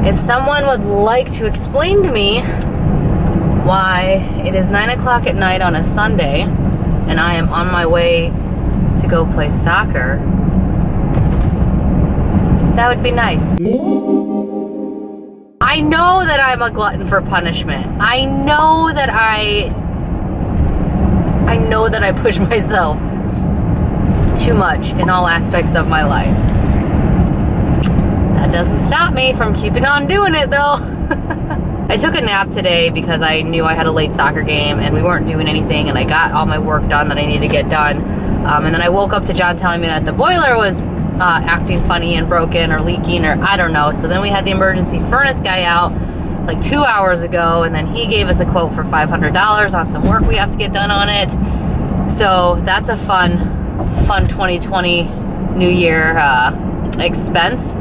If someone would like to explain to me why it is 9 o'clock at night on a Sunday and I am on my way to go play soccer, that would be nice. I know that I'm a glutton for punishment. I know that I push myself too much in all aspects of my life. That doesn't stop me from keeping on doing it though. I took a nap today because I knew I had a late soccer game and we weren't doing anything, and I got all my work done that I needed to get done. And then I woke up to John telling me that the boiler was acting funny and broken or leaking, or I don't know. So then we had the emergency furnace guy out like 2 hours ago, and then he gave us a quote for $500 on some work we have to get done on it. So that's a fun 2020 New Year expense.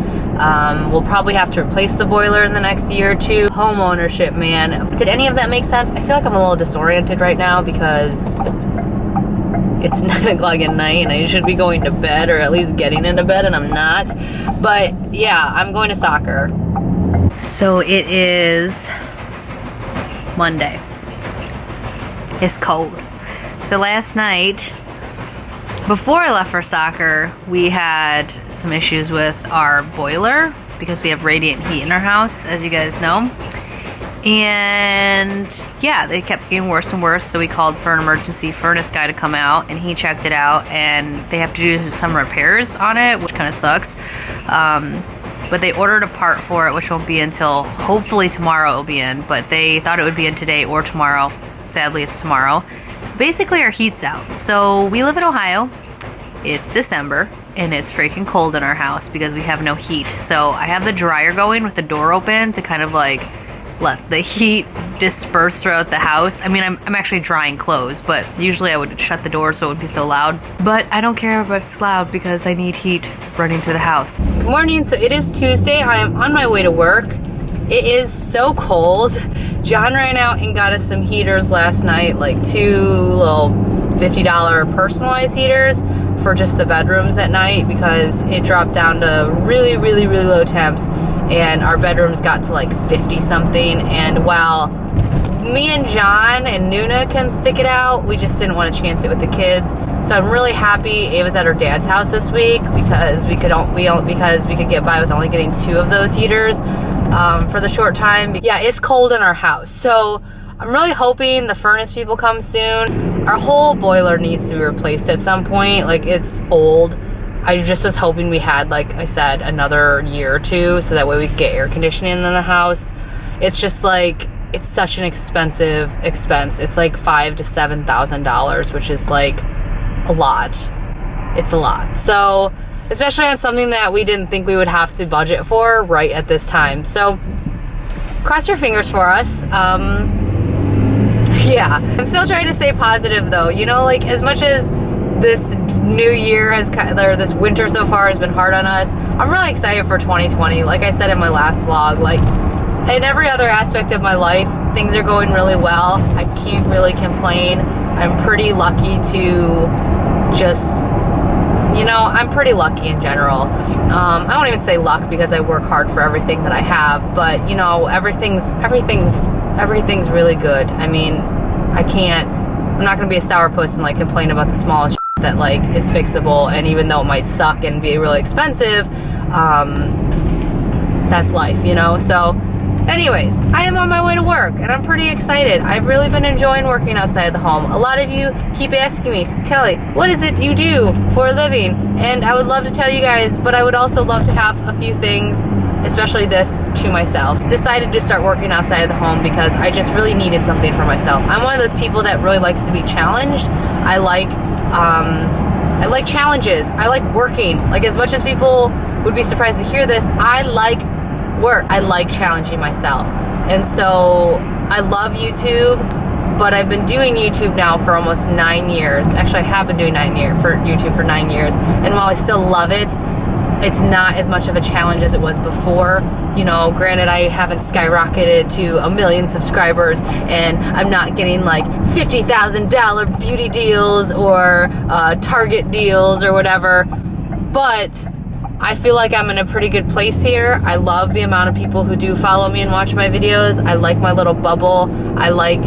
We'll probably have to replace the boiler in the next year or two. Home ownership, man. Did any of that make sense? I feel like I'm a little disoriented right now because it's 9 o'clock at night and I should be going to bed, or at least getting into bed, and I'm not. But yeah, I'm going to soccer. So it is Monday. It's cold. So last night, before I left for soccer, we had some issues with our boiler because we have radiant heat in our house, as you guys know. And yeah, they kept getting worse and worse, so we called for an emergency furnace guy to come out, and he checked it out, and they have to do some repairs on it, which kind of sucks. But they ordered a part for it, which won't be until hopefully tomorrow it'll be in, but they thought it would be in today or tomorrow. Sadly, it's tomorrow. Basically, our heat's out. So we live in Ohio. It's December, and it's freaking cold in our house because we have no heat. So I have the dryer going with the door open to kind of like let the heat disperse throughout the house. I mean, I'm actually drying clothes, but usually I would shut the door so it wouldn't be so loud. But I don't care if it's loud because I need heat running through the house. Good morning. So it is Tuesday. I am on my way to work. It is so cold. John ran out and got us some heaters last night, like 2 little $50 personalized heaters for just the bedrooms at night because it dropped down to really, really, really low temps, and our bedrooms got to like 50 something. And while me and John and Nuna can stick it out, we just didn't want to chance it with the kids. So I'm really happy Ava's at her dad's house this week because we could get by with only getting 2 of those heaters for the short time. Yeah, it's cold in our house, so I'm really hoping the furnace people come soon. Our whole boiler needs to be replaced at some point. Like, it's old. I just was hoping we had, like I said, another year or 2 so that way we could get air conditioning in the house. It's just like, it's such an expensive expense. It's like $5,000 to $7,000, which is like a lot. It's a lot. So, especially on something that we didn't think we would have to budget for right at this time. So, cross your fingers for us. Yeah, I'm still trying to stay positive though. You know, like, as much as this new year or this winter so far has been hard on us, I'm really excited for 2020. Like I said in my last vlog, like, in every other aspect of my life, things are going really well. I can't really complain. I'm pretty lucky to just, you know, I'm pretty lucky in general. I won't even say luck because I work hard for everything that I have, but you know, everything's really good. I mean, I'm not gonna be a sourpuss and like complain about the smallest shit that like is fixable, and even though it might suck and be really expensive, that's life, you know? So anyways, I am on my way to work and I'm pretty excited. I've really been enjoying working outside the home. A lot of you keep asking me, Kelly, what is it you do for a living? And I would love to tell you guys, but I would also love to have a few things, especially this, to myself. Decided to start working outside of the home because I just really needed something for myself. I'm one of those people that really likes to be challenged. I like challenges. I like working. Like, as much as people would be surprised to hear this, I like work. I like challenging myself. And so I love YouTube, but I've been doing YouTube now for almost 9 years. Actually, I have been doing YouTube for 9 years. And while I still love it, it's not as much of a challenge as it was before. You know, granted, I haven't skyrocketed to 1 million subscribers, and I'm not getting like $50,000 beauty deals or Target deals or whatever, but I feel like I'm in a pretty good place here. I love the amount of people who do follow me and watch my videos. I like my little bubble. I like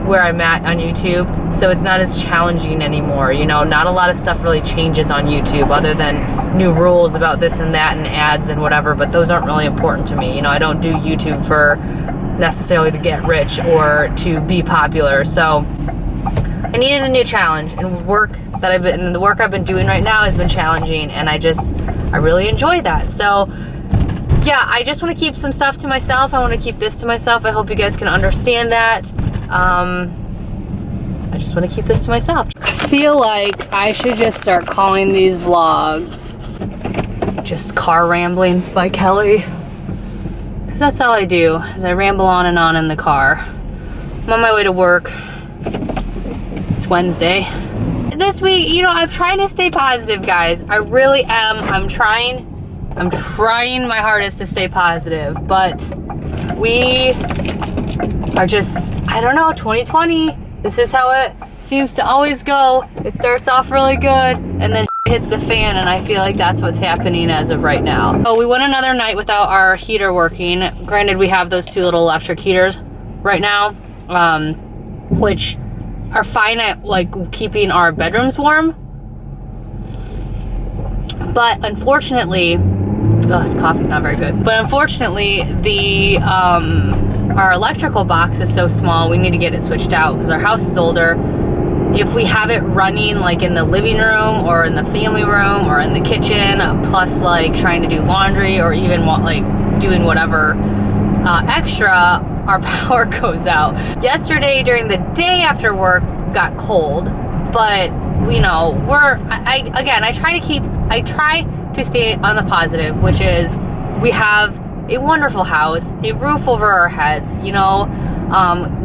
where I'm at on YouTube, so it's not as challenging anymore. You know, not a lot of stuff really changes on YouTube other than new rules about this and that and ads and whatever, but those aren't really important to me. You know, I don't do YouTube for necessarily to get rich or to be popular, so I needed a new challenge, and the work I've been doing right now has been challenging, and I really enjoy that. So yeah, I just want to keep some stuff to myself. I want to keep this to myself. I hope you guys can understand that. I just want to keep this to myself. I feel like I should just start calling these vlogs just car ramblings by Kelli, because that's all I do, is I ramble on and on in the car. I'm on my way to work. It's Wednesday. This week, you know, I'm trying to stay positive, guys. I really am. I'm trying my hardest to stay positive, but we are just, I don't know, 2020. This is how it seems to always go. It starts off really good, and then hits the fan, and I feel like that's what's happening as of right now. Oh, we went another night without our heater working. Granted, we have those 2 little electric heaters right now, which are fine at like keeping our bedrooms warm. But unfortunately, this coffee's not very good. But unfortunately, our electrical box is so small, we need to get it switched out because our house is older. If we have it running like in the living room or in the family room or in the kitchen, plus like trying to do laundry or even like doing whatever extra, our power goes out. Yesterday during the day after work got cold, but you know, I try to stay on the positive, which is we have a wonderful house, a roof over our heads, you know,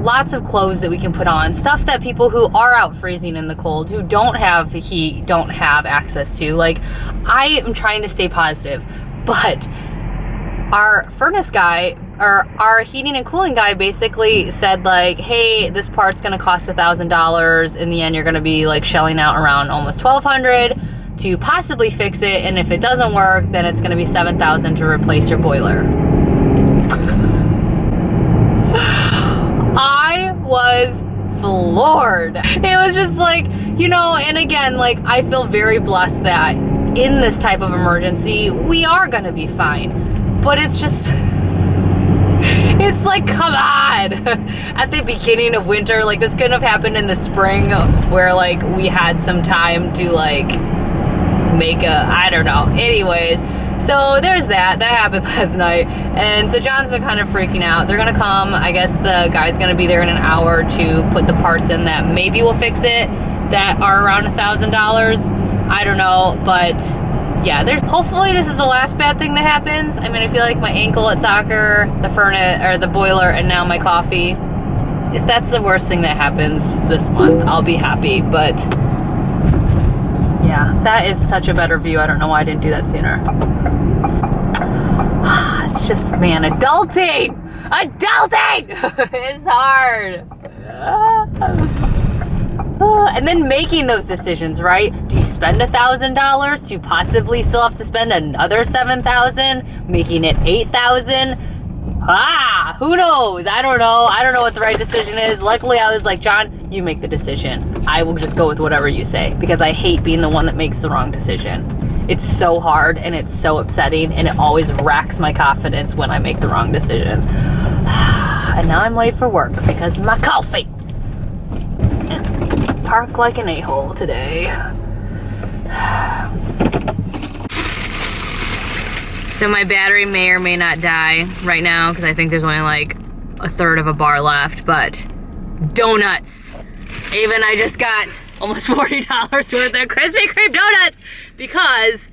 lots of clothes that we can put on, stuff that people who are out freezing in the cold, who don't have heat, don't have access to. Like, I am trying to stay positive, but our furnace guy, or our heating and cooling guy, basically said like, hey, this part's gonna cost $1,000. In the end, you're gonna be like shelling out around almost $1,200 to possibly fix it, and if it doesn't work, then it's gonna be $7,000 to replace your boiler. I was floored. It was just like, you know, and again, like, I feel very blessed that in this type of emergency, we are gonna be fine. But it's just, it's like, come on. At the beginning of winter, like, this couldn't have happened in the spring where like we had some time to like make I don't know. Anyways, so there's that happened last night, and so John's been kind of freaking out. They're gonna come, I guess the guy's gonna be there in an hour to put the parts in that maybe will fix it, that are around $1,000. I don't know, but yeah, hopefully this is the last bad thing that happens. I mean, I feel like my ankle at soccer, the furnace, or the boiler, and now my coffee. If that's the worst thing that happens this month, I'll be happy, but yeah, that is such a better view. I don't know why I didn't do that sooner. It's just, man, adulting! It's hard. And then making those decisions, right? Do you spend $1,000 to possibly still have to spend another $7,000, making it $8,000? Who knows? I don't know. I don't know what the right decision is. Luckily, I was like, John, you make the decision. I will just go with whatever you say, because I hate being the one that makes the wrong decision. It's so hard and it's so upsetting, and it always racks my confidence when I make the wrong decision. And now I'm late for work because of my coffee. And park like an a-hole today. So my battery may or may not die right now because I think there's only like a third of a bar left, but donuts. Ava and I just got almost $40 worth of Krispy Kreme donuts because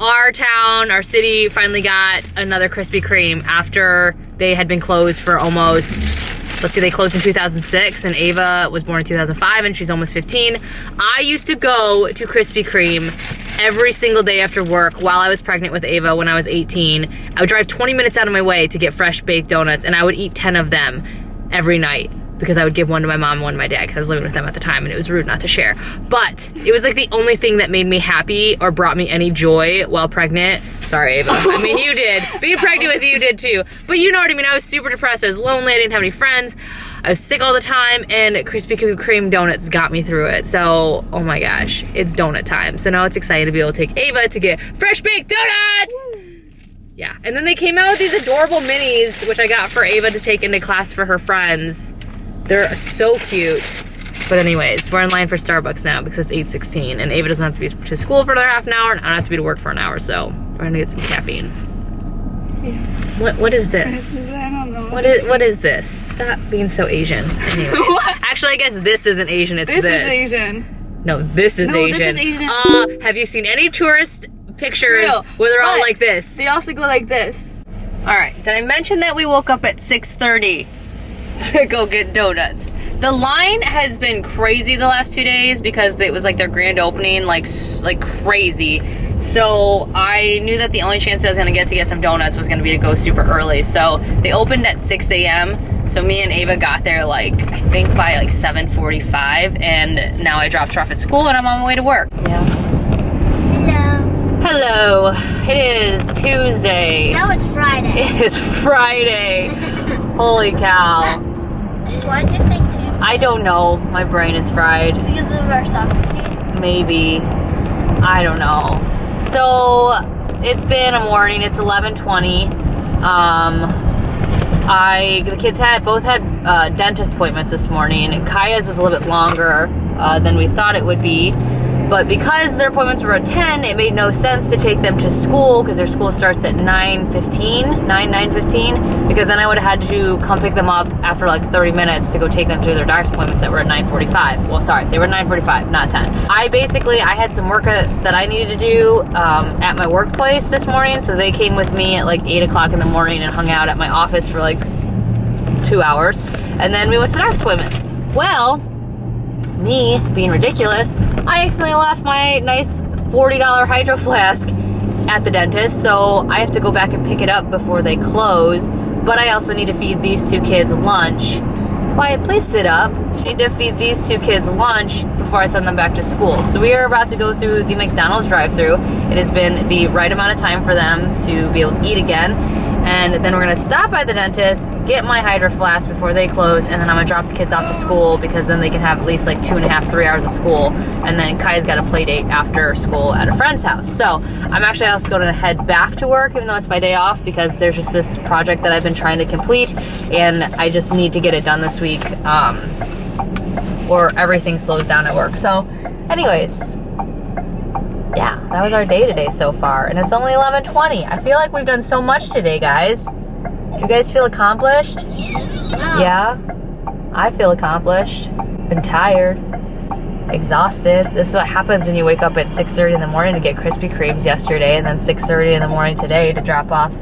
our town, our city finally got another Krispy Kreme after they had been closed for almost, let's see, they closed in 2006 and Ava was born in 2005 and she's almost 15. I used to go to Krispy Kreme every single day after work while I was pregnant with Ava when I was 18. I would drive 20 minutes out of my way to get fresh baked donuts, and I would eat 10 of them every night. because I would give one to my mom and one to my dad because I was living with them at the time and it was rude not to share. But it was like the only thing that made me happy or brought me any joy while pregnant. Sorry, Ava. I mean, you did. Being pregnant with you did too. But you know what I mean. I was super depressed. I was lonely. I didn't have any friends. I was sick all the time, and Krispy Kreme donuts got me through it. So, oh my gosh, it's donut time. So now it's exciting to be able to take Ava to get fresh baked donuts. Yeah, and then they came out with these adorable minis, which I got for Ava to take into class for her friends. They're so cute. But anyways, we're in line for Starbucks now because it's 8:16, and Ava doesn't have to be to school for another half an hour, and I don't have to be to work for an hour, so we're gonna get some caffeine. What is this? I don't know. What is this? Stop being so Asian. Anyways. Actually, I guess this isn't Asian, it's this. This is Asian. No, this is Asian. This is Asian. Have you seen any tourist pictures where they're all like this? They also go like this. Alright, did I mention that we woke up at 6:30 to go get donuts? The line has been crazy the last 2 days because it was like their grand opening, like crazy. So I knew that the only chance I was gonna get to get some donuts was gonna be to go super early. So they opened at 6 a.m. So me and Ava got there like, I think by like 7:45, and now I dropped her off at school and I'm on my way to work. Yeah. Hello. It is Tuesday. No, it's Friday. It is Friday. Holy cow. Why did you think Tuesday? I don't know. My brain is fried. Because of our soccer game? Maybe. I don't know. So it's been a morning. It's 11:20. The kids both had dentist appointments this morning. Kaya's was a little bit longer than we thought it would be. But because their appointments were at 10, it made no sense to take them to school because their school starts at 9:15, because then I would have had to come pick them up after like 30 minutes to go take them to their doctor's appointments that were at 9:45. Well, sorry, they were 9:45, not 10. I had some work that I needed to do at my workplace this morning, so they came with me at like 8 o'clock in the morning and hung out at my office for like 2 hours, and then we went to the doctor's appointments. Well, me being ridiculous, I accidentally left my nice $40 hydro flask at the dentist, so I have to go back and pick it up before they close. But I also need to feed these two kids lunch. Why, please sit up. I need to feed these two kids lunch before I send them back to school. So we are about to go through the McDonald's drive-thru. It has been the right amount of time for them to be able to eat again. And then we're gonna stop by the dentist, get my hydro flask before they close, and then I'm gonna drop the kids off to school because then they can have at least like 2.5, 3 hours of school. And then Kaya's got a play date after school at a friend's house. So I'm actually also gonna head back to work even though it's my day off because there's just this project that I've been trying to complete and I just need to get it done this week or everything slows down at work. So anyways, yeah, that was our day today so far, and it's only 11:20. I feel like we've done so much today, guys. Do you guys feel accomplished? Yeah? I feel accomplished. Been tired. Exhausted. This is what happens when you wake up at 6:30 in the morning to get Krispy Kremes yesterday, and then 6:30 in the morning today to drop off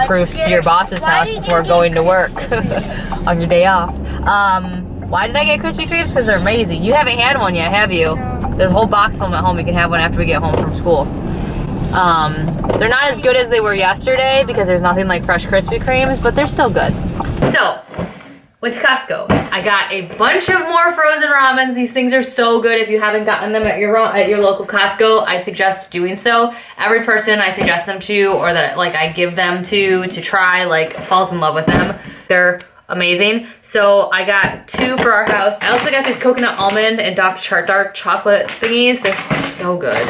proofs to your boss's house before going to work on your day off. Why did I get Krispy Kremes? Because they're amazing. You haven't had one yet, have you? No. There's a whole box of them at home. You can have one after we get home from school. They're not as good as they were yesterday because there's nothing like fresh Krispy Kremes, but they're still good. So, went to Costco. I got a bunch of more frozen ramens. These things are so good. If you haven't gotten them at your local Costco, I suggest doing so. Every person I suggest them to, or that like I give them to try, like falls in love with them. They're amazing. So I got 2 for our house. I also got these coconut almond and Dr. Dark chocolate thingies. They're so good.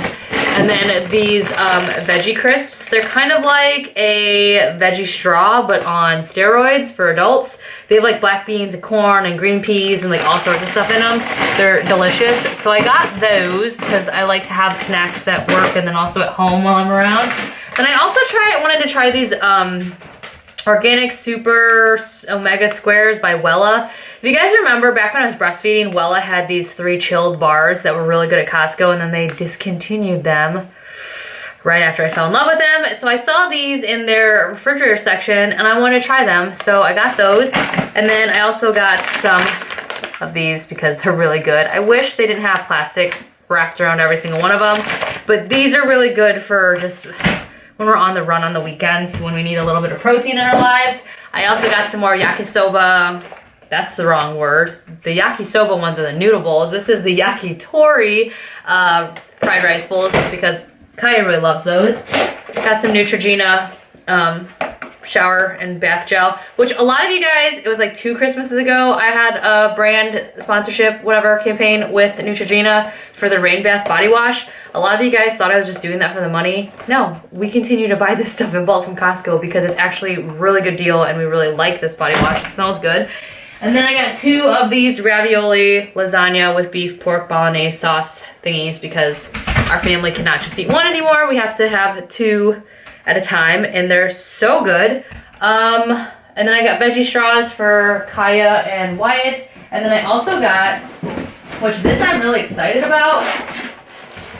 And then these veggie crisps. They're kind of like a veggie straw, but on steroids for adults. They have like black beans and corn and green peas and like all sorts of stuff in them. They're delicious. So I got those because I like to have snacks at work and then also at home while I'm around. And I also wanted to try these Organic Super Omega Squares by Wella. If you guys remember, back when I was breastfeeding, Wella had these 3 chilled bars that were really good at Costco, and then they discontinued them right after I fell in love with them. So I saw these in their refrigerator section, and I wanted to try them, so I got those. And then I also got some of these because they're really good. I wish they didn't have plastic wrapped around every single one of them, but these are really good for just when we're on the run on the weekends, when we need a little bit of protein in our lives. I also got some more yakisoba that's the wrong word. The yakisoba ones are the noodle bowls. This is the yakitori fried rice bowls because Kaya really loves those. Got some Neutrogena shower and bath gel, which a lot of you guys, it was like 2 Christmases ago, I had a brand sponsorship, whatever, campaign with Neutrogena for the rain bath body wash. A lot of you guys thought I was just doing that for the money. No, we continue to buy this stuff in bulk from Costco because it's actually a really good deal and we really like this body wash. It smells good. And then I got 2 of these ravioli lasagna with beef pork bolognese sauce thingies because our family cannot just eat one anymore. We have to have 2 at a time, and they're so good. And then I got veggie straws for Kaya and Wyatt. And then I also got, which this I'm really excited about.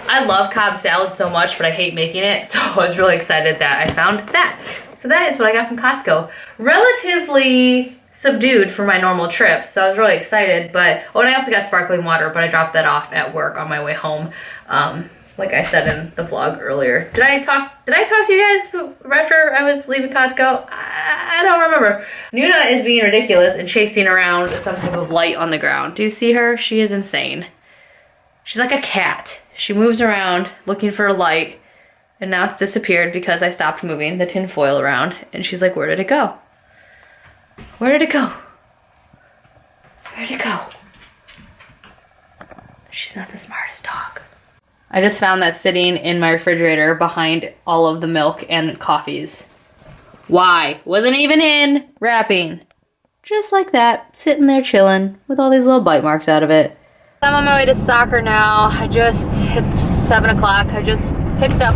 I love Cobb salad so much, but I hate making it. So I was really excited that I found that. So that is what I got from Costco. Relatively subdued for my normal trips, so I was really excited. But, oh, and I also got sparkling water, but I dropped that off at work on my way home. Like I said in the vlog earlier. Did I talk to you guys after I was leaving Costco? I don't remember. Nuna is being ridiculous and chasing around some type of light on the ground. Do you see her? She is insane. She's like a cat. She moves around looking for a light, and now it's disappeared because I stopped moving the tin foil around, and she's like, where did it go? Where did it go? Where did it go? She's not the smartest dog. I just found that sitting in my refrigerator behind all of the milk and coffees. Why? Wasn't even in wrapping. Just like that, sitting there chilling with all these little bite marks out of it. I'm on my way to soccer now. it's 7 o'clock. I just picked up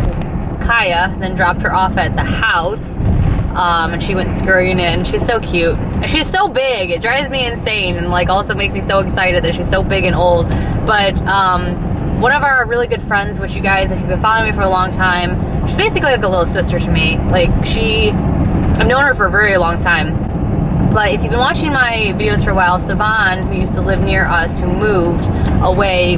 Kaya, then dropped her off at the house. And she went scurrying in. She's so cute. She's so big. It drives me insane and like also makes me so excited that she's so big and old. But one of our really good friends, which you guys, if you've been following me for a long time, she's basically like a little sister to me. Like I've known her for a very long time. But if you've been watching my videos for a while, Savan, who used to live near us, who moved away,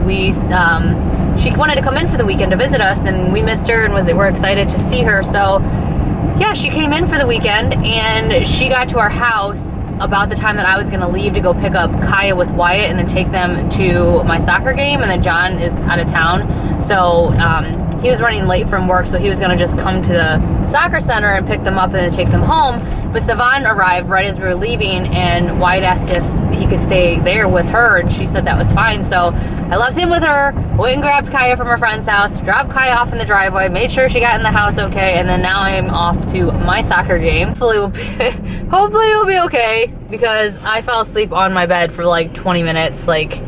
she wanted to come in for the weekend to visit us, and we missed her and we're excited to see her. So yeah, she came in for the weekend and she got to our house about the time that I was gonna leave to go pick up Kaya with Wyatt and then take them to my soccer game, and then John is out of town. So he was running late from work, so he was gonna just come to the soccer center and pick them up and then take them home. But Savan arrived right as we were leaving, and Wyatt asked if he could stay there with her, and she said that was fine. So I left him with her, went and grabbed Kaya from her friend's house, dropped Kaya off in the driveway, made sure she got in the house okay, and then now I'm off to my soccer game. Hopefully it will be okay, because I fell asleep on my bed for like 20 minutes. Like,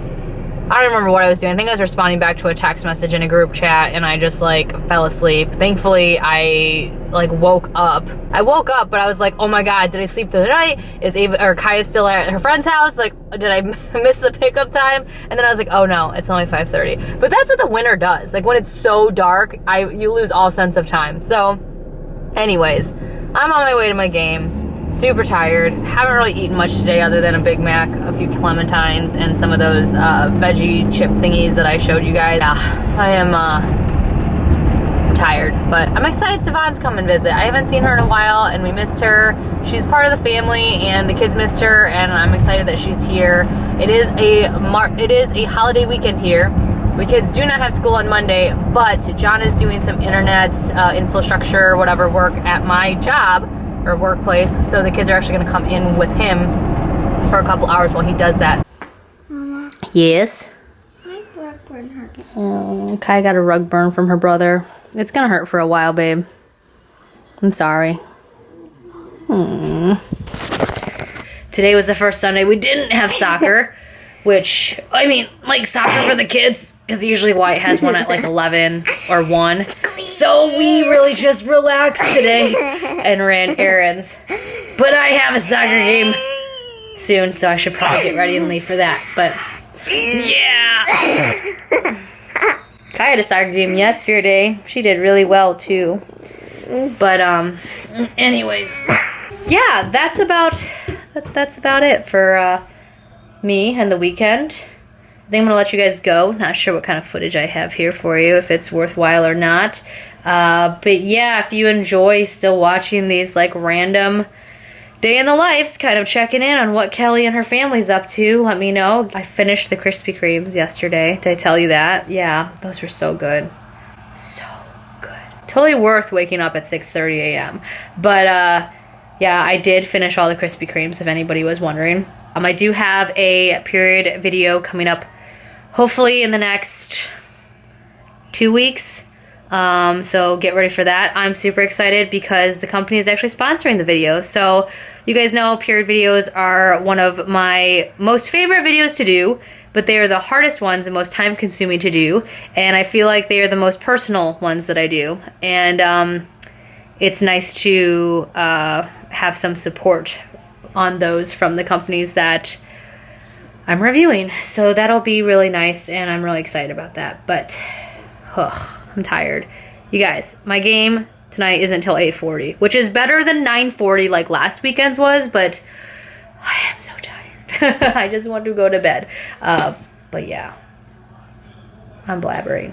I don't remember what I was doing. I think I was responding back to a text message in a group chat, and I just like fell asleep. Thankfully, I like woke up. I woke up, but I was like, oh my god, did I sleep through the night? Is Kaya still at her friend's house? Like, did I miss the pickup time? And then I was like, oh no, it's only 5:30. But that's what the winter does. Like when it's so dark, you lose all sense of time. So anyways, I'm on my way to my game. Super tired. Haven't really eaten much today other than a Big Mac, a few clementines, and some of those veggie chip thingies that I showed you guys. Yeah, I am tired, but I'm excited Savan's come and visit. I haven't seen her in a while, and we missed her. She's part of the family, and the kids missed her, and I'm excited that she's here. It is a holiday weekend here. The kids do not have school on Monday, but John is doing some internet infrastructure, whatever work at my job or workplace, so the kids are actually going to come in with him for a couple hours while he does that. Mama, Yes? my rug burn hurts. Kai got a rug burn from her brother. It's gonna hurt for a while, babe. I'm sorry. Today was the first Sunday we didn't have soccer, which, I mean, like soccer for the kids, because usually Wyatt has one at like 11 or 1. So we really just relaxed today and ran errands. But I have a soccer game soon, so I should probably get ready and leave for that. But yeah. Kai had a soccer game yesterday. She did really well too. But anyways, yeah, that's about it for me and the weekend. I think I'm gonna let you guys go. Not sure what kind of footage I have here for you, if it's worthwhile or not. But yeah, if you enjoy still watching these like random day in the life's kind of checking in on what Kelly and her family's up to. Let me know. I finished the Krispy Kremes yesterday. Did I tell you that? Yeah, those were so good. So good. Totally worth waking up at 6:30 a.m. But yeah, I did finish all the Krispy Kremes if anybody was wondering. I do have a period video coming up hopefully in the next 2 weeks. So get ready for that. I'm super excited because the company is actually sponsoring the video. So you guys know period videos are one of my most favorite videos to do, but they are the hardest ones and most time consuming to do. And I feel like they are the most personal ones that I do. And it's nice to have some support on those from the companies that I'm reviewing. So that'll be really nice and I'm really excited about that. But I'm tired. You guys, my game tonight isn't until 8:40, which is better than 9:40 like last weekend's was, but I am so tired. I just want to go to bed. But yeah, I'm blabbering.